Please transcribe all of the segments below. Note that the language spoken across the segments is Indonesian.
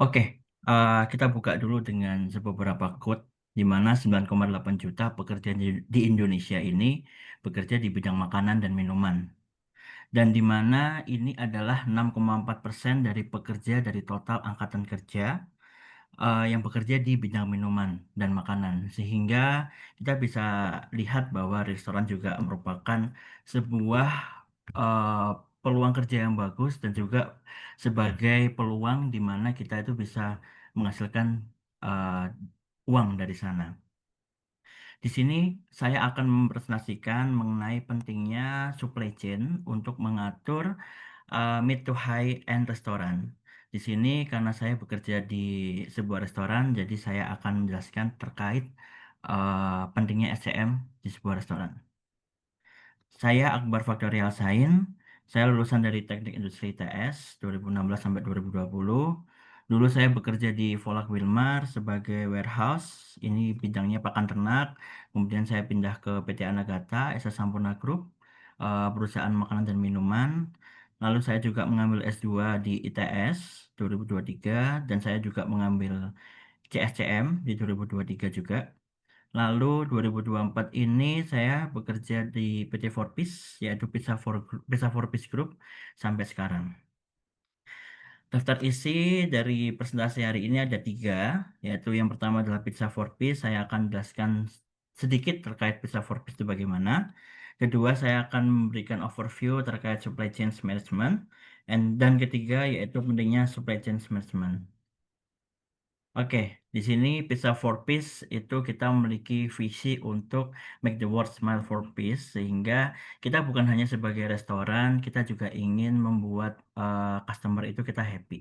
Oke, kita buka dulu dengan beberapa quote di mana 9,8 juta pekerja di Indonesia ini bekerja di bidang makanan dan minuman. Dan di mana ini adalah 6,4% dari pekerja dari total angkatan kerja yang bekerja di bidang minuman dan makanan. Sehingga kita bisa lihat bahwa restoran juga merupakan sebuah eh, peluang kerja yang bagus dan juga sebagai peluang di mana kita itu bisa menghasilkan eh, uang dari sana. Di sini saya akan mempresentasikan mengenai pentingnya supply chain untuk mengatur mid to high end restoran. Di sini karena saya bekerja di sebuah restoran, jadi saya akan menjelaskan terkait pentingnya SCM di sebuah restoran. Saya Akbar Faktorial Sain. Saya lulusan dari Teknik Industri ITS 2016 sampai 2020. Dulu saya bekerja di Volak Wilmar sebagai warehouse. Ini bidangnya pakan ternak. Kemudian saya pindah ke PT Anagata, Esa Sampurna Group, perusahaan makanan dan minuman. Lalu saya juga mengambil S2 di ITS 2023 dan saya juga mengambil CSCM di 2023 juga. Lalu 2024 ini saya bekerja di PT Forpis, yaitu Pizza Forpis Group sampai sekarang. Daftar isi dari presentasi hari ini ada tiga, yaitu yang pertama adalah Pizza Forpis. Saya akan jelaskan sedikit terkait Pizza Forpis itu bagaimana. Kedua, saya akan memberikan overview terkait supply chain management. Dan ketiga, yaitu pentingnya supply chain management. Oke, di sini Pizza for Peace itu kita memiliki visi untuk make the world smile for peace sehingga kita bukan hanya sebagai restoran, kita juga ingin membuat customer itu kita happy.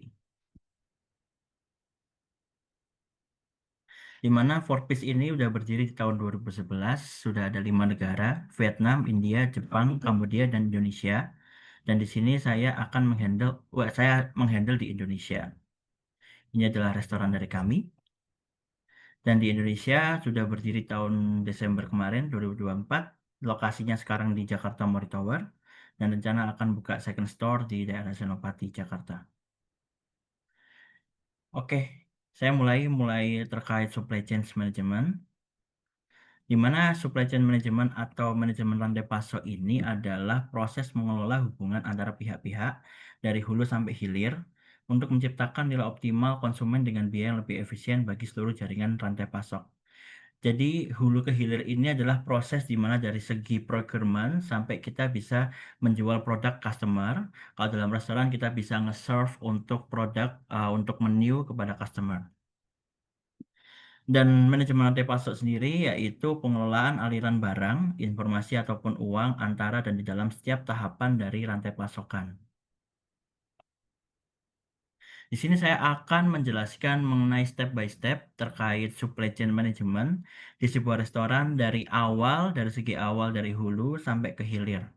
Di mana For Peace ini udah berdiri di tahun 2011, sudah ada 5 negara, Vietnam, India, Jepang, Kambodia, dan Indonesia. Dan di sini saya menghandle di Indonesia. Ini adalah restoran dari kami. Dan di Indonesia sudah berdiri tahun Desember kemarin 2024. Lokasinya sekarang di Jakarta Mori Tower dan rencana akan buka second store di daerah Senopati, Jakarta. Oke, saya mulai terkait supply chain management, di mana supply chain management atau manajemen rantai pasok ini adalah proses mengelola hubungan antara pihak-pihak dari hulu sampai hilir untuk menciptakan nilai optimal konsumen dengan biaya yang lebih efisien bagi seluruh jaringan rantai pasok. Jadi hulu ke hilir ini adalah proses di mana dari segi procurement sampai kita bisa menjual produk customer. Kalau dalam restoran kita bisa nge-serve untuk produk untuk menu kepada customer. Dan manajemen rantai pasok sendiri yaitu pengelolaan aliran barang, informasi ataupun uang antara dan di dalam setiap tahapan dari rantai pasokan. Di sini saya akan menjelaskan mengenai step by step terkait supply chain management di sebuah restoran dari segi awal dari hulu sampai ke hilir.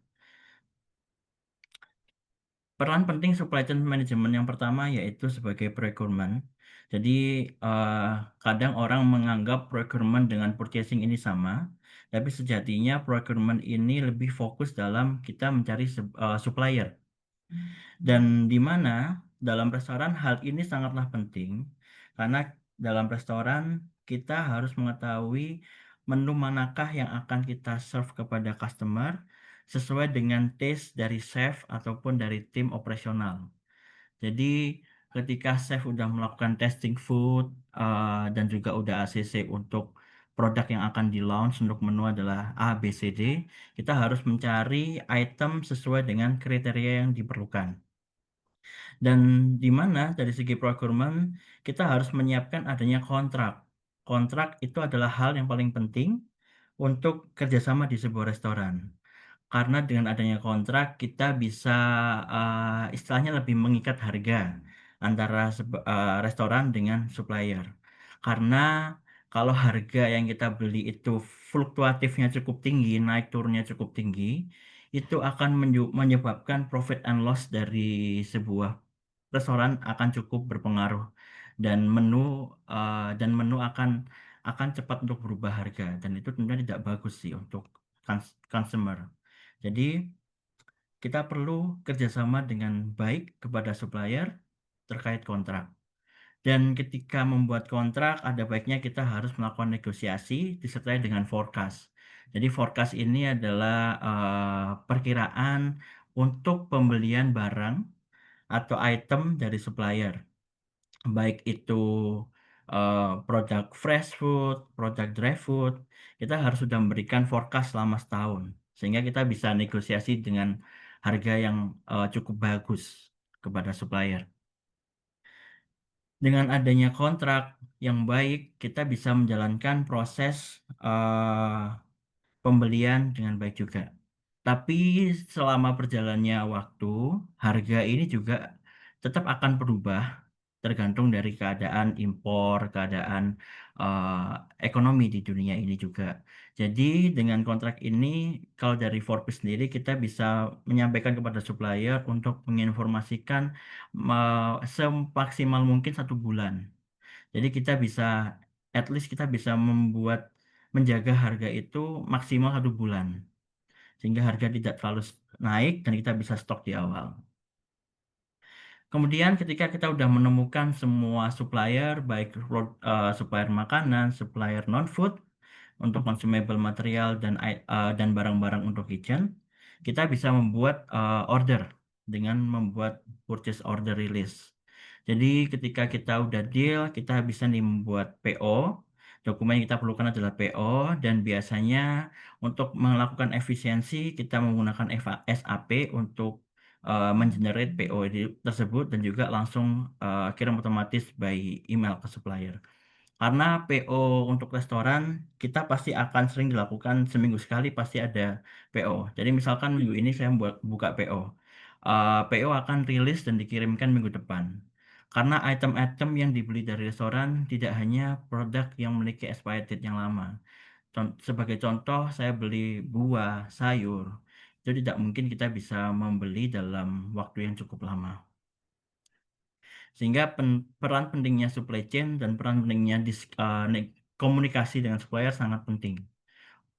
Peran penting supply chain management yang pertama yaitu sebagai procurement. Jadi eh, kadang orang menganggap procurement dengan purchasing ini sama, tapi sejatinya procurement ini lebih fokus dalam kita mencari supplier. Dan di mana dalam restoran hal ini sangatlah penting karena dalam restoran kita harus mengetahui menu manakah yang akan kita serve kepada customer sesuai dengan taste dari chef ataupun dari tim operasional. Jadi ketika chef udah melakukan testing food dan juga udah ACC untuk produk yang akan di launch untuk menu adalah A, B, C, D, kita harus mencari item sesuai dengan kriteria yang diperlukan. Dan di mana dari segi procurement kita harus menyiapkan adanya kontrak. Kontrak itu adalah hal yang paling penting untuk kerjasama di sebuah restoran. Karena dengan adanya kontrak kita bisa istilahnya lebih mengikat harga antara restoran dengan supplier. Karena kalau harga yang kita beli itu fluktuatifnya cukup tinggi, naik turunnya cukup tinggi, itu akan menyebabkan profit and loss dari sebuah restoran akan cukup berpengaruh dan menu akan cepat untuk berubah harga dan itu tentunya tidak bagus sih untuk consumer. Jadi kita perlu kerjasama dengan baik kepada supplier terkait kontrak. Dan ketika membuat kontrak, ada baiknya kita harus melakukan negosiasi disertai dengan forecast. Jadi forecast ini adalah perkiraan untuk pembelian barang atau item dari supplier, baik itu produk fresh food, produk dry food, kita harus sudah memberikan forecast selama setahun, sehingga kita bisa negosiasi dengan harga yang cukup bagus kepada supplier. Dengan adanya kontrak yang baik, kita bisa menjalankan proses eh, pembelian dengan baik juga. Tapi selama berjalannya waktu, harga ini juga tetap akan berubah tergantung dari keadaan impor, keadaan ekonomi di dunia ini juga. Jadi dengan kontrak ini, kalau dari Forbes sendiri kita bisa menyampaikan kepada supplier untuk menginformasikan semaksimal mungkin 1 bulan. Jadi kita bisa, at least kita bisa menjaga harga itu maksimal 1 bulan, sehingga harga tidak terlalu naik dan kita bisa stok di awal. Kemudian ketika kita udah menemukan semua supplier, baik supplier makanan, supplier non-food, untuk consumable material dan barang-barang untuk kitchen, kita bisa membuat order dengan membuat purchase order release. Jadi ketika kita udah deal, kita bisa nih membuat PO. Dokumen yang kita perlukan adalah PO, dan biasanya untuk melakukan efisiensi kita menggunakan SAP untuk mengenerate PO tersebut, dan juga langsung kirim otomatis by email ke supplier. Karena PO untuk restoran kita pasti akan sering dilakukan seminggu sekali, pasti ada PO. Jadi misalkan minggu ini saya buka PO. PO akan rilis dan dikirimkan minggu depan. Karena item-item yang dibeli dari restoran tidak hanya produk yang memiliki expired date yang lama. Sebagai contoh, saya beli buah, sayur. Itu tidak mungkin kita bisa membeli dalam waktu yang cukup lama. Sehingga peran pentingnya supply chain dan peran pentingnya komunikasi dengan supplier sangat penting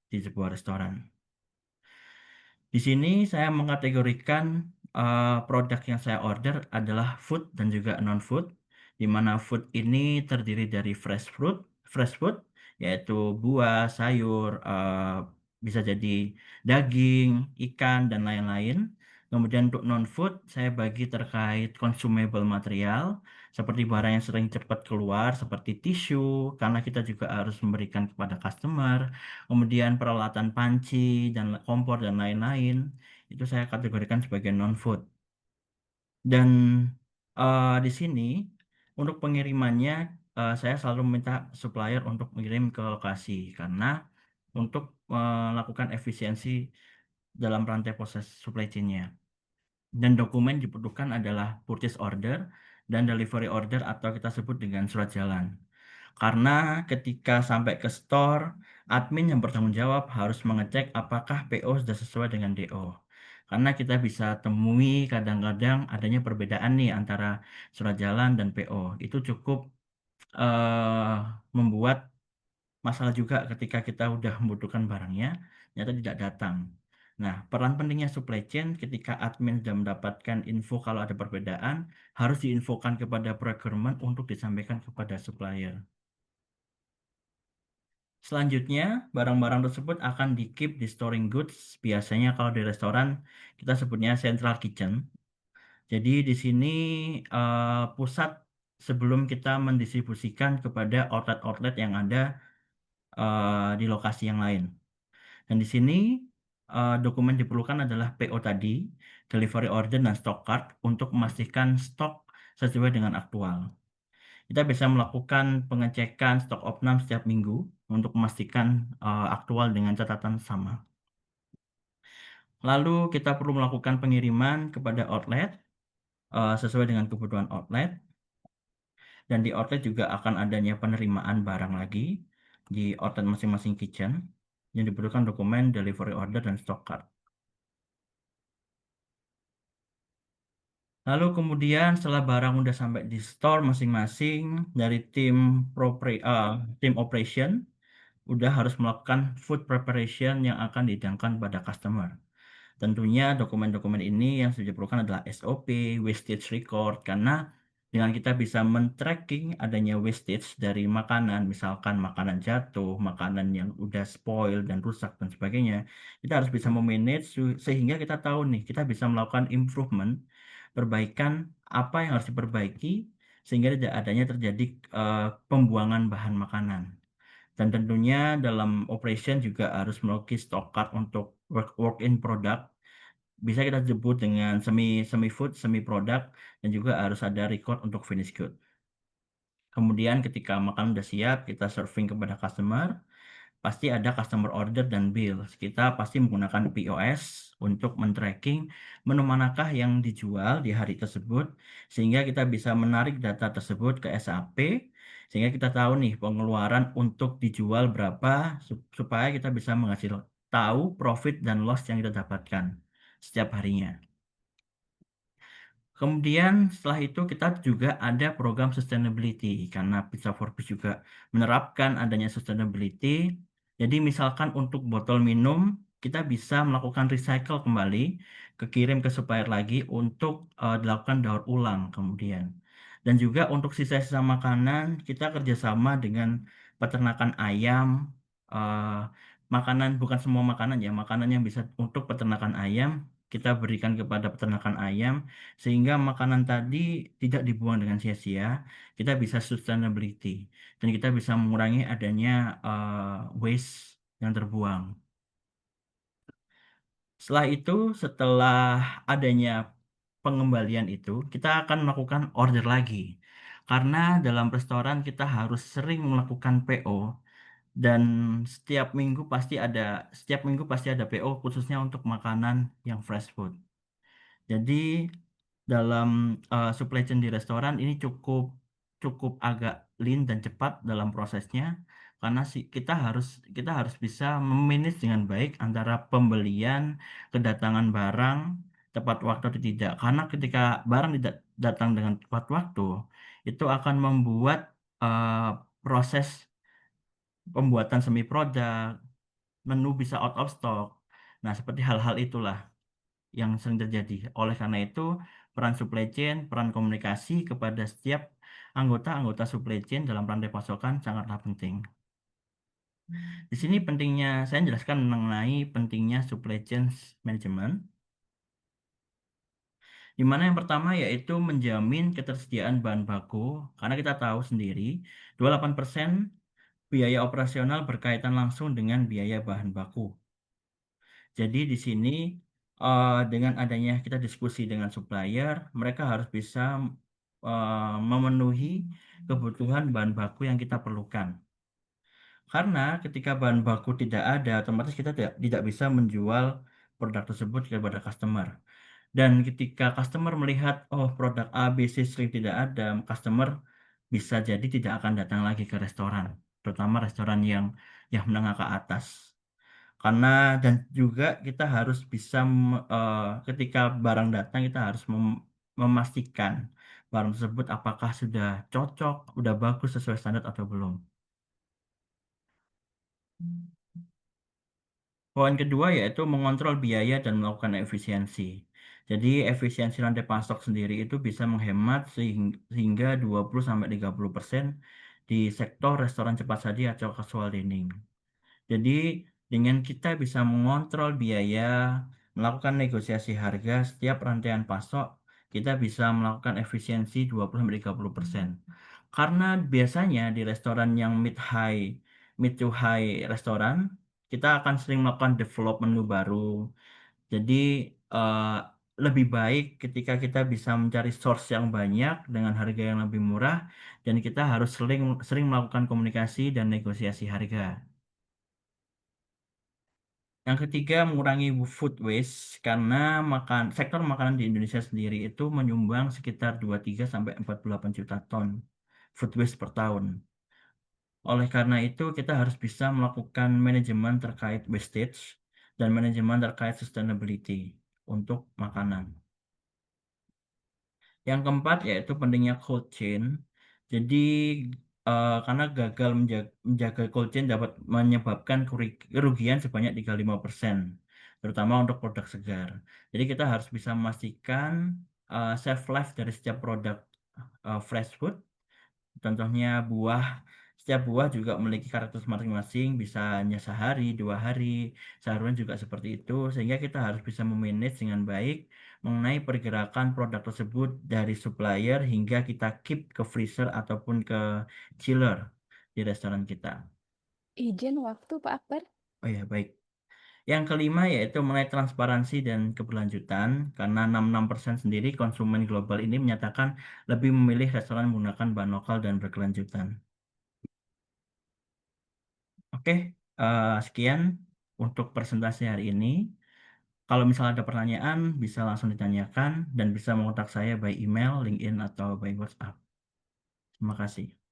di sebuah restoran. Di sini saya mengkategorikan produk yang saya order adalah food dan juga non-food, di mana food ini terdiri dari fresh food yaitu buah, sayur, bisa jadi daging, ikan, dan lain-lain. Kemudian untuk non-food, saya bagi terkait consumable material, seperti barang yang sering cepat keluar, seperti tisu, karena kita juga harus memberikan kepada customer. Kemudian peralatan panci dan kompor dan lain-lain, itu saya kategorikan sebagai non-food. Dan di sini untuk pengirimannya, saya selalu minta supplier untuk mengirim ke lokasi, karena untuk melakukan efisiensi dalam rantai proses supply chain-nya. Dan dokumen dibutuhkan adalah purchase order dan delivery order, atau kita sebut dengan surat jalan. Karena ketika sampai ke store, admin yang bertanggung jawab harus mengecek apakah PO sudah sesuai dengan DO. Karena kita bisa temui kadang-kadang adanya perbedaan nih antara surat jalan dan PO. Itu cukup eh, membuat masalah juga ketika kita udah membutuhkan barangnya, ternyata tidak datang. Nah, peran pentingnya supply chain ketika admin sudah mendapatkan info kalau ada perbedaan, harus diinfokan kepada procurement untuk disampaikan kepada supplier. Selanjutnya, barang-barang tersebut akan di-keep di storing goods. Biasanya kalau di restoran, kita sebutnya central kitchen. Jadi di sini pusat sebelum kita mendistribusikan kepada outlet-outlet yang ada di lokasi yang lain. Dan di sini dokumen diperlukan adalah PO tadi, delivery order, dan stock card untuk memastikan stok sesuai dengan aktual. Kita bisa melakukan pengecekan stok opnam setiap minggu untuk memastikan aktual dengan catatan sama. Lalu kita perlu melakukan pengiriman kepada outlet sesuai dengan kebutuhan outlet, dan di outlet juga akan adanya penerimaan barang lagi di outlet masing-masing kitchen yang diperlukan dokumen delivery order dan stock card. Lalu kemudian setelah barang udah sampai di store masing-masing, dari tim operation udah harus melakukan food preparation yang akan dihidangkan pada customer. Tentunya dokumen-dokumen ini yang sudah diperlukan adalah SOP, wastage record, karena Dengan kita bisa men-tracking adanya wastage dari makanan, misalkan makanan jatuh, makanan yang udah spoil dan rusak dan sebagainya, kita harus bisa memanage sehingga kita tahu nih, kita bisa melakukan improvement, perbaikan apa yang harus diperbaiki sehingga tidak adanya terjadi pembuangan bahan makanan. Dan tentunya dalam operation juga harus memiliki stock card untuk work in product. Bisa kita sebut dengan semi food, semi product, dan juga harus ada record untuk finish good. Kemudian ketika makanan udah siap, kita serving kepada customer, pasti ada customer order dan bill. Kita pasti menggunakan POS untuk men-tracking menu manakah yang dijual di hari tersebut, sehingga kita bisa menarik data tersebut ke SAP, sehingga kita tahu nih pengeluaran untuk dijual berapa, supaya kita bisa menghasil tahu profit dan loss yang kita dapatkan setiap harinya. Kemudian setelah itu kita juga ada program sustainability karena Pizza for Peace juga menerapkan adanya sustainability. Jadi misalkan untuk botol minum kita bisa melakukan recycle kembali, kekirim ke supplier lagi untuk dilakukan daur ulang kemudian. Dan juga untuk sisa-sisa makanan kita kerjasama dengan peternakan ayam, eh, makanan bukan semua makanan ya, makanan yang bisa untuk peternakan ayam kita berikan kepada peternakan ayam sehingga makanan tadi tidak dibuang dengan sia-sia, kita bisa sustainability dan kita bisa mengurangi adanya waste yang terbuang. Setelah itu, setelah adanya pengembalian itu, kita akan melakukan order lagi. Karena dalam restoran kita harus sering melakukan PO dan setiap minggu pasti ada PO khususnya untuk makanan yang fresh food. Jadi dalam supply chain di restoran ini cukup cukup agak lean dan cepat dalam prosesnya karena kita harus bisa memanage dengan baik antara pembelian, kedatangan barang tepat waktu atau tidak. Karena ketika barang tidak datang dengan tepat waktu, itu akan membuat eh, proses pembuatan semi produk, menu bisa out of stock. Nah, seperti hal-hal itulah yang sering terjadi. Oleh karena itu, peran supply chain, peran komunikasi kepada setiap anggota-anggota supply chain dalam rantai pasokan sangatlah penting. Di sini pentingnya, saya jelaskan mengenai pentingnya supply chain management, di mana yang pertama yaitu menjamin ketersediaan bahan baku, karena kita tahu sendiri, 28% biaya operasional berkaitan langsung dengan biaya bahan baku. Jadi di sini dengan adanya kita diskusi dengan supplier, mereka harus bisa memenuhi kebutuhan bahan baku yang kita perlukan. Karena ketika bahan baku tidak ada, otomatis kita tidak bisa menjual produk tersebut kepada customer. Dan ketika customer melihat, oh produk A, B, C sering tidak ada, customer bisa jadi tidak akan datang lagi ke restoran, terutama restoran yang menengah ke atas. Karena dan juga kita harus bisa ketika barang datang kita harus memastikan barang tersebut apakah sudah cocok, sudah bagus sesuai standar atau belum. Poin kedua yaitu mengontrol biaya dan melakukan efisiensi. Jadi efisiensi rantai pasok sendiri itu bisa menghemat sehingga 20-30% di sektor restoran cepat saji atau casual dining. Jadi dengan kita bisa mengontrol biaya, melakukan negosiasi harga setiap rantaian pasok, kita bisa melakukan efisiensi 20-30%. Karena biasanya di restoran yang mid to high restoran, kita akan sering melakukan develop menu baru. Jadi eh, lebih baik ketika kita bisa mencari source yang banyak dengan harga yang lebih murah dan kita harus sering sering melakukan komunikasi dan negosiasi harga. Yang ketiga, mengurangi food waste karena sektor makanan di Indonesia sendiri itu menyumbang sekitar 23 sampai 48 juta ton food waste per tahun. Oleh karena itu, kita harus bisa melakukan manajemen terkait wastage dan manajemen terkait sustainability untuk makanan. Yang keempat yaitu pentingnya cold chain. Jadi karena gagal menjaga cold chain dapat menyebabkan kerugian sebanyak 35%, terutama untuk produk segar. Jadi kita harus bisa memastikan shelf life dari setiap produk fresh food. Contohnya buah, setiap buah juga memiliki karakteristik masing-masing, bisa hanya sehari, 2 hari, seharusnya juga seperti itu, sehingga kita harus bisa memanage dengan baik mengenai pergerakan produk tersebut dari supplier hingga kita keep ke freezer ataupun ke chiller di restoran kita. Izin waktu Pak Akbar. Oh ya, baik. Yang kelima yaitu mengenai transparansi dan keberlanjutan, karena 66% sendiri konsumen global ini menyatakan lebih memilih restoran menggunakan bahan lokal dan berkelanjutan. Oke, sekian untuk presentasi hari ini. Kalau misalnya ada pertanyaan, bisa langsung ditanyakan dan bisa mengontak saya by email, LinkedIn, atau by WhatsApp. Terima kasih.